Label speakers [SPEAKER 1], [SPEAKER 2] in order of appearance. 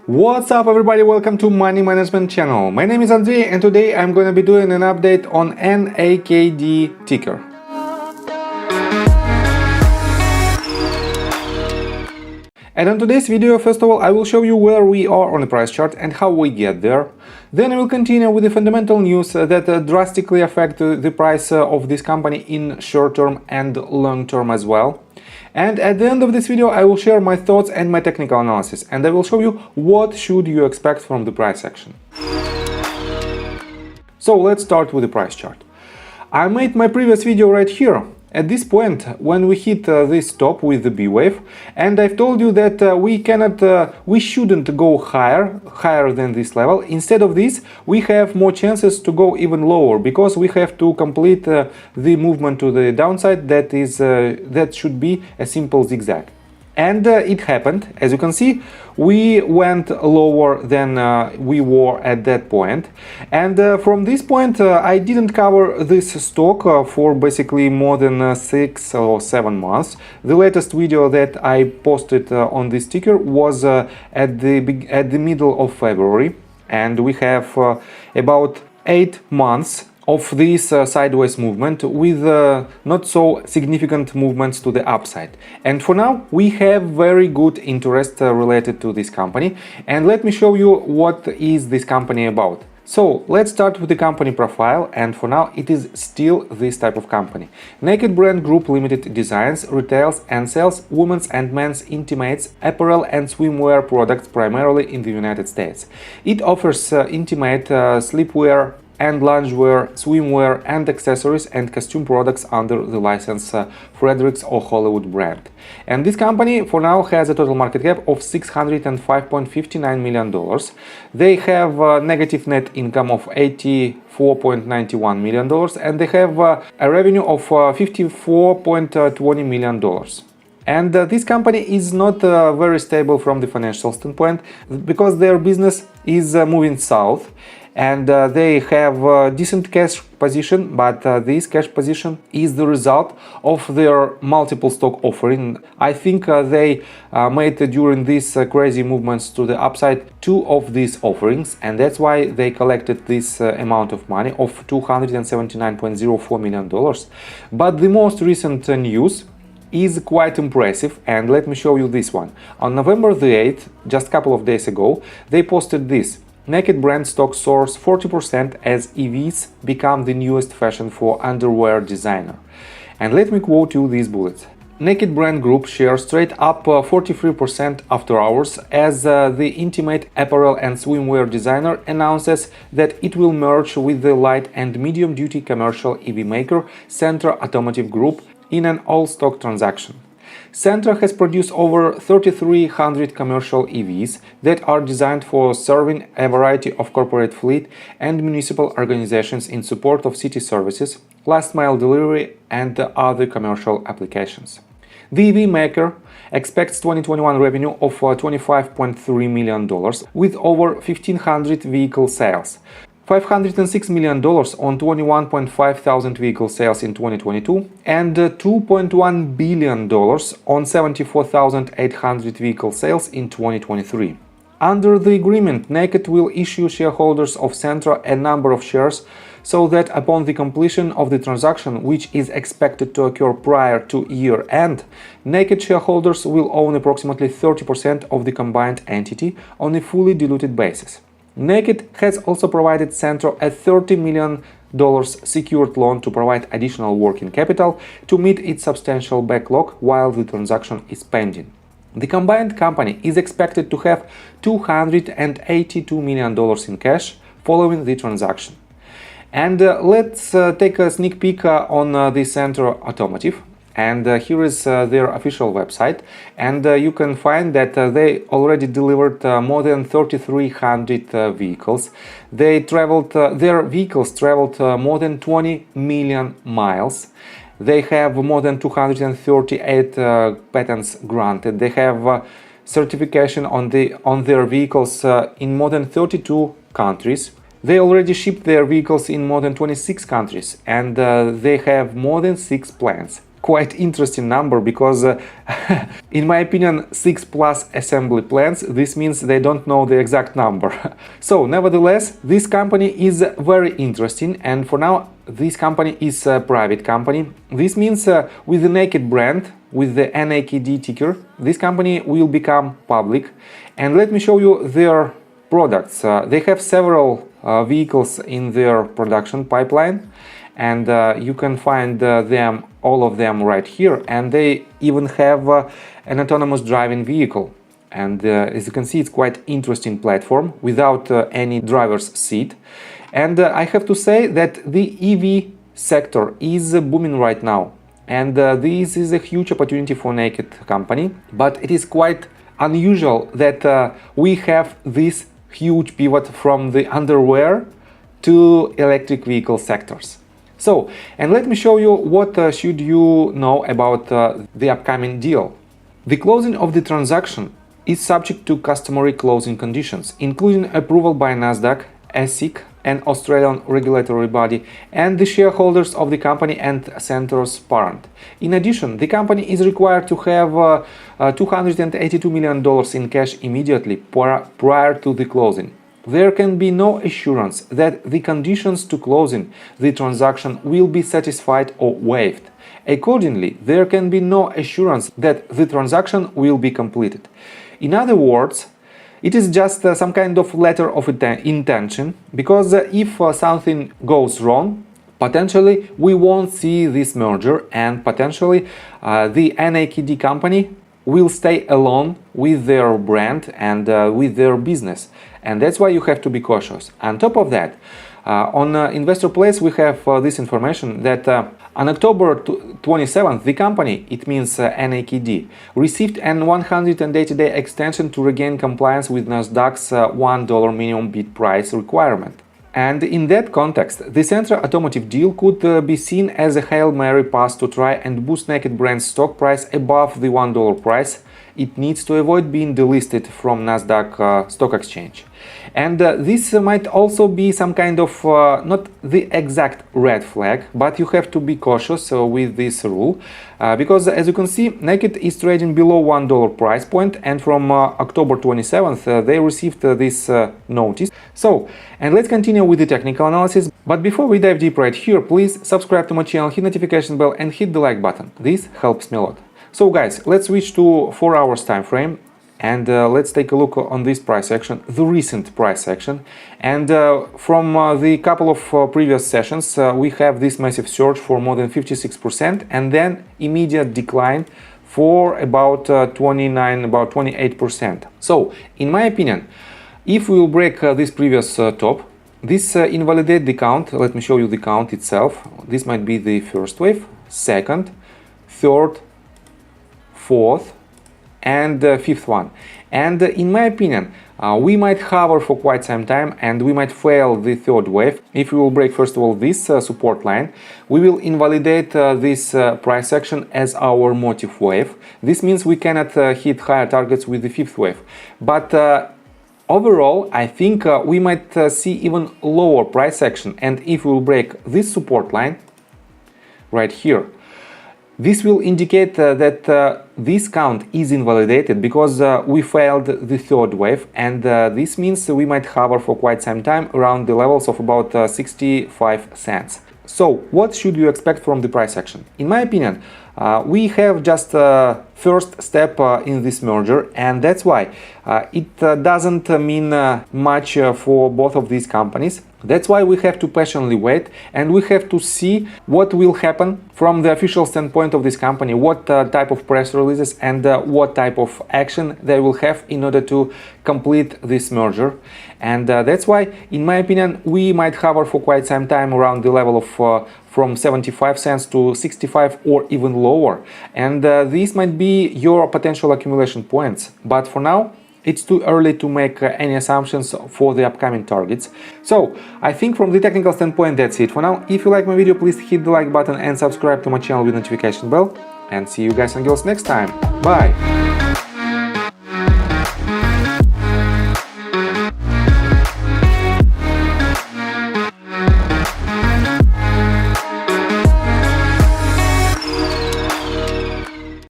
[SPEAKER 1] What's up everybody, welcome to Money Management channel. My name is Andrei and today I'm going to be doing an update on NAKD ticker. And in today's video, first of all, I will show you where we are on the price chart and how we get there. Then I will continue with the fundamental news that drastically affect the price of this company in short term and long term as well. And at the end of this video, I will share my thoughts and my technical analysis, and I will show you what should you expect from the price action. So let's start with the price chart. I made my previous video right here, at this point when we hit this top with the B wave, and I've told you that we shouldn't go higher than this level. Instead of this, we have more chances to go even lower because we have to complete the movement to the downside. That should be a simple zigzag. And it happened. As you can see, we went lower than we were at that point. And from this point, I didn't cover this stock for basically more than 6 or 7 months. The latest video that I posted on this ticker was at the middle of February. And we have about 8 months of this sideways movement with not so significant movements to the upside. And for now, we have very good interest related to this company. And let me show you what is this company about. So let's start with the company profile, and for now it is still this type of company. NAKD Brand Group Limited designs, retails and sells women's and men's intimates, apparel and swimwear products primarily in the United States. It offers intimate, sleepwear and loungewear, swimwear and accessories and costume products under the license Fredericks or Hollywood brand. And this company for now has a total market cap of $605.59 million. They have a negative net income of $84.91 million and they have a revenue of $54.20 million. And this company is not very stable from the financial standpoint because their business is moving south. And they have a decent cash position, but this cash position is the result of their multiple stock offering. I think they made during these crazy movements to the upside 2 of these offerings, and that's why they collected this amount of money of $279.04 million. But the most recent news is quite impressive, and let me show you this one. On November the 8th, just a couple of days ago, they posted this. NAKD brand stock soars 40% as EVs become the newest fashion for underwear designer. And let me quote you these bullets. NAKD Brand Group shares straight up 43% after hours as the intimate apparel and swimwear designer announces that it will merge with the light and medium duty commercial EV maker Centra Automotive Group in an all-stock transaction. Centra has produced over 3,300 commercial EVs that are designed for serving a variety of corporate fleet and municipal organizations in support of city services, last-mile delivery, and other commercial applications. The EV maker expects 2021 revenue of $25.3 million with over 1,500 vehicle sales. $506 million on 21.5 thousand vehicle sales in 2022 and $2.1 billion on 74,800 vehicle sales in 2023. Under the agreement, NAKD will issue shareholders of Centra a number of shares so that upon the completion of the transaction, which is expected to occur prior to year end, NAKD shareholders will own approximately 30% of the combined entity on a fully diluted basis. NAKD has also provided Centra a $30 million secured loan to provide additional working capital to meet its substantial backlog while the transaction is pending. The combined company is expected to have $282 million in cash following the transaction. And let's take a sneak peek on the Centra Automotive. And here is their official website, and you can find that they already delivered more than 3,300 vehicles. Their vehicles traveled more than 20 million miles. They have more than 238 patents granted. They have certification on their vehicles in more than 32 countries. They already shipped their vehicles in more than 26 countries, and they have more than 6 plants. quite interesting number because in my opinion 6+ assembly plants, this means they don't know the exact number. So nevertheless, this company is very interesting, and for now this company is a private company. This means with the NAKD brand, with the NAKD ticker, this company will become public. And let me show you their products. They have several vehicles in their production pipeline, and you can find them, all of them, right here. And they even have an autonomous driving vehicle. And as you can see, it's quite interesting platform without any driver's seat. And I have to say that the EV sector is booming right now. And this is a huge opportunity for NAKD company. But it is quite unusual that we have this huge pivot from the underwear to electric vehicle sectors. So, and let me show you what should you know about the upcoming deal. The closing of the transaction is subject to customary closing conditions, including approval by NASDAQ, ASIC, an Australian regulatory body, and the shareholders of the company and Centre's parent. In addition, the company is required to have $282 million in cash immediately prior to the closing. There can be no assurance that the conditions to closing the transaction will be satisfied or waived. Accordingly, there can be no assurance that the transaction will be completed. In other words, it is just some kind of letter of intention, because if something goes wrong, potentially we won't see this merger, and potentially the NAKD company will stay alone with their brand and with their business. And that's why you have to be cautious. On top of that, on Investor Place we have this information that on October 27th, the company, it means NAKD, received an 180-day extension to regain compliance with NASDAQ's $1 minimum bid price requirement. And in that context, the Centre Automotive deal could be seen as a Hail Mary pass to try and boost NAKD brand's stock price above the $1 price it needs to avoid being delisted from NASDAQ stock exchange. And this might also be some kind of, not the exact red flag, but you have to be cautious with this rule, because as you can see, NAKD is trading below $1 price point, and from October 27th they received this notice. So, and let's continue with the technical analysis. But before we dive deep right here, please subscribe to my channel, hit notification bell and hit the like button. This helps me a lot. So guys, let's switch to 4 hours time frame, and let's take a look on this price action, the recent price action. And from the couple of previous sessions, we have this massive surge for more than 56%, and then immediate decline for about 28%. So, in my opinion, if we will break this previous top, this invalidate the count. Let me show you the count itself. This might be the first wave, second, third, fourth, and fifth one. And in my opinion, we might hover for quite some time, and we might fail the third wave. If we will break first of all this support line, we will invalidate this price action as our motive wave. This means we cannot hit higher targets with the fifth wave. But overall, I think we might see even lower price action, and if we will break this support line right here, this will indicate that this count is invalidated because we failed the third wave, and this means we might hover for quite some time around the levels of about 65 cents. So, what should you expect from the price action? In my opinion, we have just first step in this merger, and that's why it doesn't mean much for both of these companies. That's why we have to patiently wait, and we have to see what will happen from the official standpoint of this company, what type of press releases and what type of action they will have in order to complete this merger. And that's why, in my opinion, we might hover for quite some time around the level of from 75 cents to 65 or even lower. And these might be your potential accumulation points. But for now, it's too early to make any assumptions for the upcoming targets. So, I think from the technical standpoint, that's it for now. If you like my video, please hit the like button and subscribe to my channel with notification bell. And see you guys and girls next time. Bye!